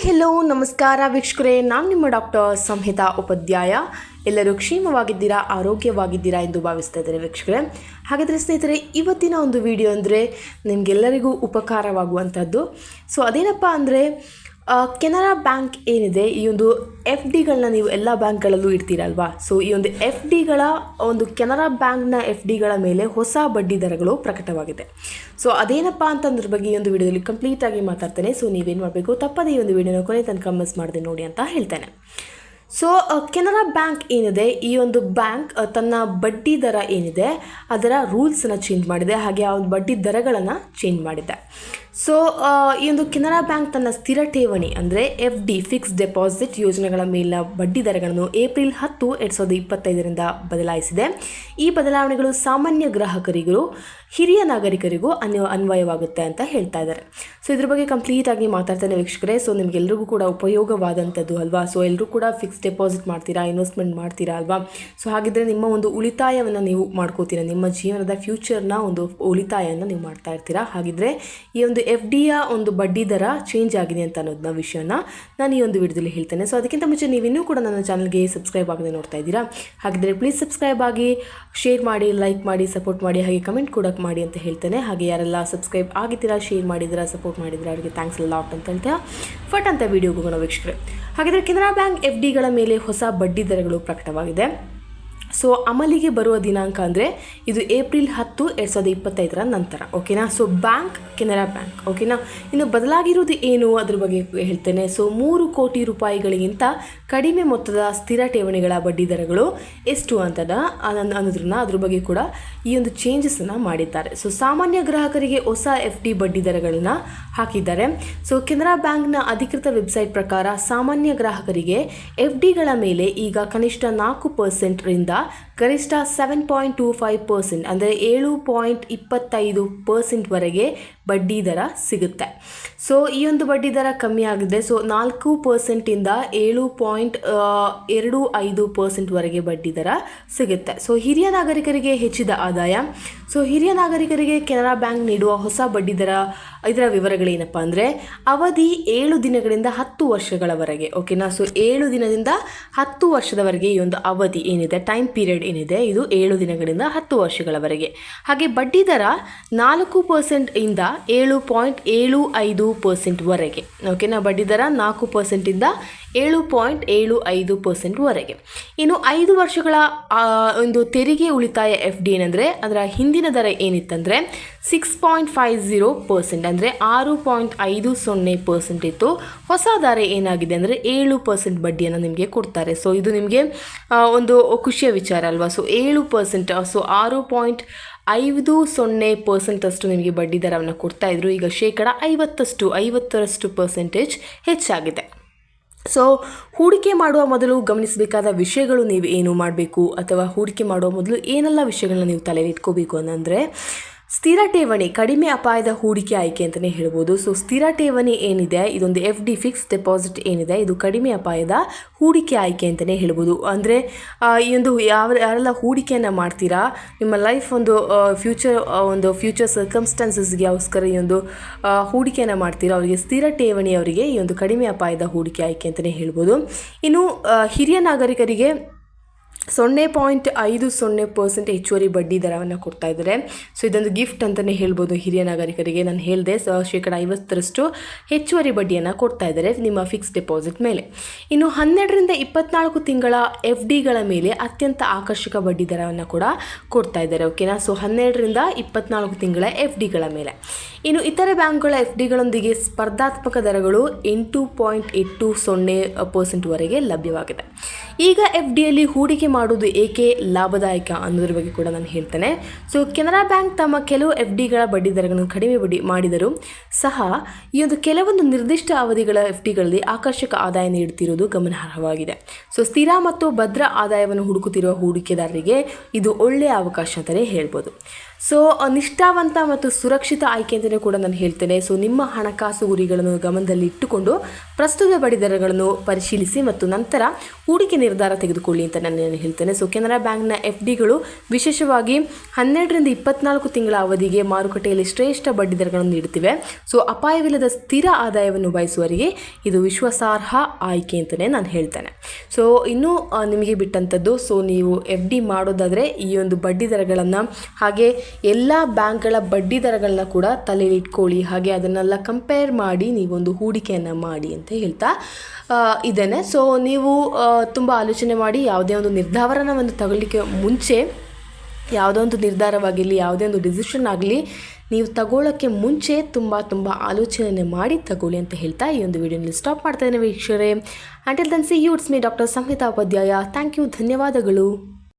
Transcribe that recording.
Hello ನಮಸ್ಕಾರ ವೀಕ್ಷಕರೇ, ನಾನು ನಿಮ್ಮ ಡಾಕ್ಟರ್ ಸಂಹಿತಾ ಉಪಾಧ್ಯಾಯ. ಎಲ್ಲರೂ ಕ್ಷೇಮವಾಗಿದ್ದೀರಾ, ಆರೋಗ್ಯವಾಗಿದ್ದೀರಾ ಎಂದು ಭಾವಿಸ್ತಾ ಇದ್ದಾರೆ ವೀಕ್ಷಕರೇ. ಹಾಗಾದರೆ ಸ್ನೇಹಿತರೆ, ಇವತ್ತಿನ ಒಂದು ವಿಡಿಯೋ ಅಂದರೆ ನಿಮಗೆಲ್ಲರಿಗೂ ಉಪಕಾರವಾಗುವಂಥದ್ದು. ಸೊ ಅದೇನಪ್ಪ ಅಂದರೆ ಕೆನರಾ ಬ್ಯಾಂಕ್ ಏನಿದೆ, ಈ ಒಂದು ಎಫ್ ಡಿಗಳನ್ನ ನೀವು ಎಲ್ಲ ಬ್ಯಾಂಕ್ಗಳಲ್ಲೂ ಇಡ್ತೀರಲ್ವಾ. ಸೊ ಈ ಒಂದು ಎಫ್ ಡಿಗಳ ಒಂದು ಕೆನರಾ ಬ್ಯಾಂಕ್ನ ಎಫ್ ಡಿಗಳ ಮೇಲೆ ಹೊಸ ಬಡ್ಡಿ ದರಗಳು ಪ್ರಕಟವಾಗಿದೆ. ಸೊ ಅದೇನಪ್ಪ ಅಂತಂದ್ರ ಬಗ್ಗೆ ಈ ಒಂದು ವಿಡಿಯೋದಲ್ಲಿ ಕಂಪ್ಲೀಟಾಗಿ ಮಾತಾಡ್ತೇನೆ. ಸೊ ನೀವೇನು ಮಾಡಬೇಕು, ತಪ್ಪದೇ ಈ ಒಂದು ವಿಡಿಯೋನ ಕೊನೆ ತನಕ ಮಿಸ್ ಮಾಡದೆ ನೋಡಿ ಅಂತ ಹೇಳ್ತೇನೆ. ಸೊ ಕೆನರಾ ಬ್ಯಾಂಕ್ ಏನಿದೆ, ಈ ಒಂದು ಬ್ಯಾಂಕ್ ತನ್ನ ಬಡ್ಡಿ ದರ ಏನಿದೆ ಅದರ ರೂಲ್ಸನ್ನು ಚೇಂಜ್ ಮಾಡಿದೆ, ಹಾಗೆ ಆ ಒಂದು ಬಡ್ಡಿ ದರಗಳನ್ನು ಚೇಂಜ್ ಮಾಡಿದೆ. ಸೊ ಈ ಒಂದು ಕೆನರಾ ಬ್ಯಾಂಕ್ ತನ್ನ ಸ್ಥಿರ ಠೇವಣಿ ಅಂದರೆ ಎಫ್ ಡಿ ಫಿಕ್ಸ್ಡ್ ಡೆಪಾಸಿಟ್ ಯೋಜನೆಗಳ ಮೇಲಿನ ಬಡ್ಡಿ ದರಗಳನ್ನು ಏಪ್ರಿಲ್ 10, 2025 ಬದಲಾಯಿಸಿದೆ. ಈ ಬದಲಾವಣೆಗಳು ಸಾಮಾನ್ಯ ಗ್ರಾಹಕರಿಗೂ ಹಿರಿಯ ನಾಗರಿಕರಿಗೂ ಅನ್ವಯವಾಗುತ್ತೆ ಅಂತ ಹೇಳ್ತಾ ಇದ್ದಾರೆ. ಸೊ ಇದ್ರ ಬಗ್ಗೆ ಕಂಪ್ಲೀಟಾಗಿ ಮಾತಾಡ್ತಾನೆ ವೀಕ್ಷಕರೇ. ಸೊ ನಿಮಗೆಲ್ಲರಿಗೂ ಕೂಡ ಉಪಯೋಗವಾದಂಥದ್ದು ಅಲ್ವಾ. ಸೊ ಎಲ್ಲರೂ ಕೂಡ ಫಿಕ್ಸ್ಡ್ ಡೆಪಾಸಿಟ್ ಮಾಡ್ತೀರಾ, ಇನ್ವೆಸ್ಟ್ಮೆಂಟ್ ಮಾಡ್ತೀರಾ ಅಲ್ವಾ. ಸೊ ಹಾಗಿದ್ರೆ ನಿಮ್ಮ ಒಂದು ಉಳಿತಾಯವನ್ನು ನೀವು ಮಾಡ್ಕೋತೀರಾ, ನಿಮ್ಮ ಜೀವನದ ಫ್ಯೂಚರ್ನ ಒಂದು ಉಳಿತಾಯವನ್ನು ನೀವು ಮಾಡ್ತಾ ಇರ್ತೀರಾ. ಹಾಗಿದ್ರೆ ಈ ಒಂದು ಎಫ್ ಡಿಯ ಒಂದು ಬಡ್ಡಿ ದರ ಚೇಂಜ್ ಆಗಿದೆ ಅಂತ ಅನ್ನೋದನ್ನ ವಿಷಯನ ನಾನು ಈ ಒಂದು ವಿಡಿಯೋದಲ್ಲಿ ಹೇಳ್ತೇನೆ. ಸೊ ಅದಕ್ಕಿಂತ ಮುಂಚೆ ನೀವಿನ್ನೂ ಕೂಡ ನನ್ನ ಚಾನಲ್ಗೆ ಸಬ್ಸ್ಕ್ರೈಬ್ ಆಗದೆ ನೋಡ್ತಾ ಇದ್ದೀರಾ, ಹಾಗಿದ್ರೆ ಪ್ಲೀಸ್ ಸಬ್ಸ್ಕ್ರೈಬ್ ಆಗಿ, ಶೇರ್ ಮಾಡಿ, ಲೈಕ್ ಮಾಡಿ, ಸಪೋರ್ಟ್ ಮಾಡಿ, ಹಾಗೆ ಕಮೆಂಟ್ ಕೂಡ ಮಾಡಿ ಅಂತ ಹೇಳ್ತೇನೆ. ಹಾಗೆ ಯಾರೆಲ್ಲ ಸಬ್ಸ್ಕ್ರೈಬ್ ಆಗಿದ್ದೀರಾ, ಶೇರ್ ಮಾಡಿದ್ದೀರಾ, ಸಪೋರ್ಟ್ ಮಾಡಿದ್ದೀರಾ, ಅವರಿಗೆ ಥ್ಯಾಂಕ್ಸ್ ಲಾಟ್ ಅಂತ ಹೇಳ್ತೀರಾ. ಫಟ್ ಅಂತ ವಿಡಿಯೋಗೆ ಹೋಗೋಣ ವೀಕ್ಷಕರೇ. ಹಾಗಿದ್ರೆ ಕೆನರಾ ಬ್ಯಾಂಕ್ ಎಫ್ ಡಿಗಳ ಮೇಲೆ ಹೊಸ ಬಡ್ಡಿ ದರಗಳು ಪ್ರಕಟವಾಗಿದೆ. ಸೊ ಅಮಲಿಗೆ ಬರುವ ದಿನಾಂಕ ಅಂದರೆ ಇದು ಏಪ್ರಿಲ್ 10, 2025 ನಂತರ. ಓಕೆನಾ. So bank Canara bank. ಓಕೆನಾ. ಇನ್ನು ಬದಲಾಗಿರೋದು ಏನು ಅದ್ರ ಬಗ್ಗೆ ಹೇಳ್ತೇನೆ. ಸೊ 3 ಕೋಟಿ ರೂಪಾಯಿಗಳಿಗಿಂತ ಕಡಿಮೆ ಮೊತ್ತದ ಸ್ಥಿರ ಠೇವಣಿಗಳ ಬಡ್ಡಿ ದರಗಳು ಎಷ್ಟು ಅನ್ನೋದ್ರನ್ನ ಅದ್ರ ಬಗ್ಗೆ ಕೂಡ ಈ ಒಂದು ಚೇಂಜಸನ್ನು ಮಾಡಿದ್ದಾರೆ. ಸೊ ಸಾಮಾನ್ಯ ಗ್ರಾಹಕರಿಗೆ ಹೊಸ ಎಫ್ ಡಿ ಬಡ್ಡಿ ದರಗಳನ್ನ ಹಾಕಿದ್ದಾರೆ. ಸೊ ಕೆನರಾ ಬ್ಯಾಂಕ್ನ ಅಧಿಕೃತ ವೆಬ್ಸೈಟ್ ಪ್ರಕಾರ ಸಾಮಾನ್ಯ ಗ್ರಾಹಕರಿಗೆ ಎಫ್ ಡಿಗಳ ಮೇಲೆ ಈಗ ಕನಿಷ್ಠ 4% ಗರಿಷ್ಠ 7.25% ಅಂದರೆ 7.25% ವರೆಗೆ ಬಡ್ಡಿ ದರ ಸಿಗುತ್ತೆ. ಸೊ ಈ ಒಂದು ಬಡ್ಡಿ ದರ ಕಮ್ಮಿ ಆಗಿದೆ. ಸೊ 4% 7.25% ವರೆಗೆ ಬಡ್ಡಿ ದರ ಸಿಗುತ್ತೆ. ಸೊ ಹಿರಿಯ ನಾಗರಿಕರಿಗೆ ಹೆಚ್ಚಿದ ಆದಾಯ. ಸೊ ಹಿರಿಯ ನಾಗರಿಕರಿಗೆ ಕೆನರಾ ಬ್ಯಾಂಕ್ ನೀಡುವ ಹೊಸ ಬಡ್ಡಿ ದರ, ಇದರ ವಿವರಗಳೇನಪ್ಪ ಅಂದರೆ ಅವಧಿ 7 ದಿನಗಳಿಂದ 10 ವರ್ಷಗಳವರೆಗೆ. ಓಕೆನಾ. ಸೊ 7 ದಿನದಿಂದ 10 ವರ್ಷದವರೆಗೆ ಈ ಒಂದು ಅವಧಿ ಏನಿದೆ, ಟೈಮ್ ಪೀರಿಯಡ್ ಏನಿದೆ, ಇದು 7 ದಿನಗಳಿಂದ 10 ವರ್ಷಗಳವರೆಗೆ. ಹಾಗೆ ಬಡ್ಡಿ ದರ 4% 7.75% ವರೆಗೆ. ಓಕೆನಾ. ಬಡ್ಡಿ ದರ 4% 7.75% ವರೆಗೆ. ಇನ್ನು 5 ವರ್ಷಗಳ ಒಂದು ತೆರಿಗೆ ಉಳಿತಾಯ ಎಫ್ ಡಿ ಏನಂದರೆ ಅದರ ಹಿಂದಿನ ದರ ಏನಿತ್ತಂದರೆ 6.50% ಅಂದರೆ 6.50% ಇತ್ತು. ಹೊಸ ದರ ಏನಾಗಿದೆ ಅಂದರೆ 7% ಬಡ್ಡಿಯನ್ನು ನಿಮಗೆ ಕೊಡ್ತಾರೆ. ಸೊ ಇದು ನಿಮಗೆ ಒಂದು ಖುಷಿಯ ವಿಚಾರ ಅಲ್ವಾ. ಸೊ 7%, ಸೊ 6.50% ಅಷ್ಟು ನಿಮಗೆ ಬಡ್ಡಿ ದರವನ್ನು ಕೊಡ್ತಾ ಇದ್ರು. ಈಗ 50% ಹೆಚ್ಚಾಗಿದೆ. ಸೊ ಹೂಡಿಕೆ ಮಾಡುವ ಮೊದಲು ಗಮನಿಸಬೇಕಾದ ವಿಷಯಗಳು ನೀವು ಏನು ಮಾಡಬೇಕು, ಅಥವಾ ಹೂಡಿಕೆ ಮಾಡುವ ಮೊದಲು ಏನೆಲ್ಲ ವಿಷಯಗಳನ್ನ ನೀವು ತಲೆಯಲ್ಲಿ ಇಟ್ಕೋಬೇಕು ಅಂದರೆ, ಸ್ಥಿರ ಠೇವಣಿ ಕಡಿಮೆ ಅಪಾಯದ ಹೂಡಿಕೆ ಆಯ್ಕೆ ಅಂತಲೇ ಹೇಳ್ಬೋದು. ಸೊ ಸ್ಥಿರ ಠೇವಣಿ ಏನಿದೆ, ಇದೊಂದು ಎಫ್ ಡಿ ಫಿಕ್ಸ್ಡ್ ಡೆಪಾಸಿಟ್ ಏನಿದೆ, ಇದು ಕಡಿಮೆ ಅಪಾಯದ ಹೂಡಿಕೆ ಆಯ್ಕೆ ಅಂತಲೇ ಹೇಳ್ಬೋದು. ಅಂದರೆ ಈ ಒಂದು ಯಾರೆಲ್ಲ ಹೂಡಿಕೆಯನ್ನು ಮಾಡ್ತೀರಾ, ನಿಮ್ಮ ಲೈಫ್ ಒಂದು ಫ್ಯೂಚರ್ ಸರ್ಕಮ್ಸ್ಟಾನ್ಸಸ್ಗೋಸ್ಕರ ಈ ಒಂದು ಹೂಡಿಕೆಯನ್ನು ಮಾಡ್ತೀರಾ, ಅವರಿಗೆ ಸ್ಥಿರ ಠೇವಣಿ ಅವರಿಗೆ ಈ ಒಂದು ಕಡಿಮೆ ಅಪಾಯದ ಹೂಡಿಕೆ ಆಯ್ಕೆ ಅಂತಲೇ ಹೇಳ್ಬೋದು. ಇನ್ನು ಹಿರಿಯ ನಾಗರಿಕರಿಗೆ 0.50% ಹೆಚ್ಚುವರಿ ಬಡ್ಡಿ ದರವನ್ನು ಕೊಡ್ತಾ ಇದ್ದಾರೆ. ಸೊ ಇದೊಂದು ಗಿಫ್ಟ್ ಅಂತಲೇ ಹೇಳ್ಬೋದು ಹಿರಿಯ ನಾಗರಿಕರಿಗೆ. ನಾನು ಹೇಳಿದೆ, 50% ಹೆಚ್ಚುವರಿ ಬಡ್ಡಿಯನ್ನು ಕೊಡ್ತಾ ಇದ್ದಾರೆ ನಿಮ್ಮ ಫಿಕ್ಸ್ಡ್ ಡೆಪಾಸಿಟ್ ಮೇಲೆ. ಇನ್ನು 12ರಿಂದ 24 ತಿಂಗಳ ಎಫ್ ಡಿಗಳ ಮೇಲೆ ಅತ್ಯಂತ ಆಕರ್ಷಕ ಬಡ್ಡಿ ದರವನ್ನು ಕೂಡ ಕೊಡ್ತಾ ಇದ್ದಾರೆ. ಓಕೆನಾ. ಸೊ 12ರಿಂದ 24 ತಿಂಗಳ ಎಫ್ ಡಿಗಳ ಮೇಲೆ. ಇನ್ನು ಇತರೆ ಬ್ಯಾಂಕ್ಗಳ ಎಫ್ ಡಿಗಳೊಂದಿಗೆ ಸ್ಪರ್ಧಾತ್ಮಕ ದರಗಳು 8.80% ವರೆಗೆ ಲಭ್ಯವಾಗಿದೆ. ಈಗ ಎಫ್ ಡಿಯಲ್ಲಿ ಹೂಡಿಕೆ ಮಾಡುವುದು ಏಕೆ ಲಾಭದಾಯಕ ಅನ್ನೋದ್ರ ಬಗ್ಗೆ ಕೂಡ ನಾನು ಹೇಳ್ತೇನೆ. ಸೊ ಕೆನರಾ ಬ್ಯಾಂಕ್ ತಮ್ಮ ಕೆಲವು ಎಫ್ ಡಿಗಳ ಬಡ್ಡಿ ದರಗಳನ್ನು ಕಡಿಮೆ ಮಾಡಿದರೂ ಸಹ ಈ ಒಂದು ಕೆಲವೊಂದು ನಿರ್ದಿಷ್ಟ ಅವಧಿಗಳ ಎಫ್ ಡಿಗಳಲ್ಲಿ ಆಕರ್ಷಕ ಆದಾಯ ನೀಡುತ್ತಿರುವುದು ಗಮನಾರ್ಹವಾಗಿದೆ. ಸೊ ಸ್ಥಿರ ಮತ್ತು ಭದ್ರ ಆದಾಯವನ್ನು ಹುಡುಕುತ್ತಿರುವ ಹೂಡಿಕೆದಾರರಿಗೆ ಇದು ಒಳ್ಳೆಯ ಅವಕಾಶ ಅಂತಲೇ ಹೇಳ್ಬೋದು. ಸೊ ನಿಷ್ಠಾವಂತ ಮತ್ತು ಸುರಕ್ಷಿತ ಆಯ್ಕೆ ಅಂತಲೇ ಕೂಡ ನಾನು ಹೇಳ್ತೇನೆ. ಸೊ ನಿಮ್ಮ ಹಣಕಾಸು ಗುರಿಗಳನ್ನು ಗಮನದಲ್ಲಿ ಇಟ್ಟುಕೊಂಡು ಪ್ರಸ್ತುತ ಬಡ್ಡಿದರಗಳನ್ನು ಪರಿಶೀಲಿಸಿ ಮತ್ತು ನಂತರ ಹೂಡಿಕೆ ನಿರ್ಧಾರ ತೆಗೆದುಕೊಳ್ಳಿ ಅಂತ ನಾನು ಹೇಳ್ತೇನೆ. ಸೊ ಕೆನರಾ ಬ್ಯಾಂಕ್ನ FDಗಳು ವಿಶೇಷವಾಗಿ 12 ರಿಂದ 24 ತಿಂಗಳ ಅವಧಿಗೆ ಮಾರುಕಟ್ಟೆಯಲ್ಲಿ ಶ್ರೇಷ್ಠ ಬಡ್ಡಿದರಗಳನ್ನು ನೀಡುತ್ತಿವೆ. ಸೊ ಅಪಾಯವಿಲ್ಲದ ಸ್ಥಿರ ಆದಾಯವನ್ನು ಬಯಸುವವರಿಗೆ ಇದು ವಿಶ್ವಾಸಾರ್ಹ ಆಯ್ಕೆ ಅಂತಲೇ ನಾನು ಹೇಳ್ತೇನೆ. ಸೊ ಇನ್ನೂ ನಿಮಗೆ ಬಿಟ್ಟಂಥದ್ದು. ಸೊ ನೀವು FD ಮಾಡೋದಾದರೆ ಈ ಒಂದು ಬಡ್ಡಿದರಗಳನ್ನು ಹಾಗೆ ಎಲ್ಲ ಬ್ಯಾಂಕ್ಗಳ ಬಡ್ಡಿ ದರಗಳನ್ನ ಕೂಡ ತಲೆಯಲ್ಲಿ ಇಟ್ಕೊಳ್ಳಿ, ಹಾಗೆ ಅದನ್ನೆಲ್ಲ ಕಂಪೇರ್ ಮಾಡಿ ನೀವೊಂದು ಹೂಡಿಕೆಯನ್ನು ಮಾಡಿ ಅಂತ ಹೇಳ್ತಾ ಇದ್ದೇನೆ. ಸೊ ನೀವು ತುಂಬ ಆಲೋಚನೆ ಮಾಡಿ ಯಾವುದೇ ಒಂದು ನಿರ್ಧಾರನ ತಗೊಳ್ಳಿಕ್ಕೆ ಮುಂಚೆ, ಯಾವುದೋ ಒಂದು ನಿರ್ಧಾರವಾಗಿರಲಿ, ಯಾವುದೇ ಒಂದು ಡಿಸಿಷನ್ ಆಗಲಿ, ನೀವು ತಗೊಳ್ಳೋಕ್ಕೆ ಮುಂಚೆ ತುಂಬ ಆಲೋಚನೆ ಮಾಡಿ ತಗೊಳ್ಳಿ ಅಂತ ಹೇಳ್ತಾ ಈ ಒಂದು ವಿಡಿಯೋನಲ್ಲಿ ಸ್ಟಾಪ್ ಮಾಡ್ತಾ ಇದ್ದೇನೆ ವೀಕ್ಷಕರೇ. Until then see you, it's me doctor Samhita Upadhyaya. Thank you, ಧನ್ಯವಾದಗಳು.